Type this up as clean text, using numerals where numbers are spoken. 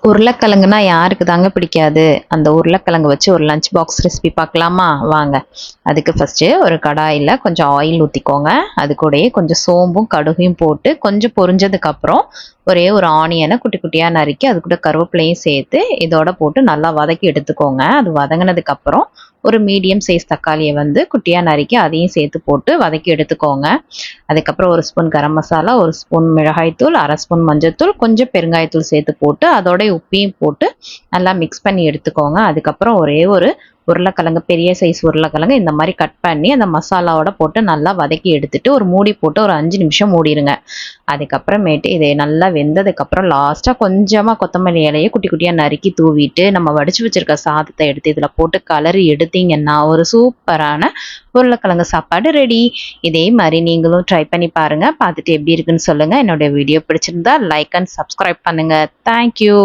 உருளைக்கிழங்குனா யாருக்கு தாங்க பிடிக்காது? அந்த உருளைக்கிழங்கு வச்சு ஒரு லஞ்ச் பாக்ஸ் ரெசிபி பார்க்கலாமா? வாங்க. அதுக்கு ஃபஸ்ட்டு ஒரு கடாயில் கொஞ்சம் ஆயில் ஊற்றிக்கோங்க. அது கூடயே கொஞ்சம் சோம்பும் கடுகையும் போட்டு கொஞ்சம் பொரிஞ்சதுக்கப்புறம் ஒரே ஒரு ஆனியனை குட்டி குட்டியாக நறுக்கி அது கூட கருவேப்பிலையும் சேர்த்து இதோட போட்டு நல்லா வதக்கி எடுத்துக்கோங்க. அது வதங்கினதுக்கப்புறம் ஒரு மீடியம் சைஸ் தக்காளியை குட்டியாக நறுக்கி அதையும் சேர்த்து போட்டு வதக்கி எடுத்துக்கோங்க. அதுக்கப்புறம் ஒரு ஸ்பூன் கரம் மசாலா, ஒரு ஸ்பூன் மிளகாய்த்தூள், அரை ஸ்பூன் மஞ்சள்தூள், கொஞ்சம் பெருங்காயத்தூள் சேர்த்து போட்டு அதோட உப்பையும் போட்டு நல்லா மிக்ஸ் பண்ணி எடுத்துக்கோங்க. அதுக்கப்புறம் ஒரே ஒரு உருளைக்கிழங்கு, பெரிய சைஸ் உருளைக்கிழங்கு இந்த மாதிரி கட் பண்ணி அந்த மசாலாவோட போட்டு நல்லா வதக்கி எடுத்துட்டு ஒரு மூடி போட்டு ஒரு 5 நிமிஷம் மூடிடுங்க. அதுக்கப்புறமேட்டு இதை நல்லா வெந்ததுக்கப்புறம் லாஸ்ட்டாக கொஞ்சமாக கொத்தமல்லி இலையை குட்டி குட்டியாக நறுக்கி தூவிட்டு நம்ம வடிச்சு வச்சிருக்க சாதத்தை எடுத்து இதில் போட்டு கலரி எடுத்தீங்கன்னா ஒரு சூப்பரான உருளைக்கிழங்கு சாப்பாடு ரெடி. இதே மாதிரி நீங்களும் ட்ரை பண்ணி பாருங்க. பார்த்துட்டு எப்படி இருக்குன்னு சொல்லுங்க. என்னோட வீடியோ பிடிச்சிருந்தா லைக் அண்ட் சப்ஸ்கிரைப் பண்ணுங்க. தேங்க்யூ.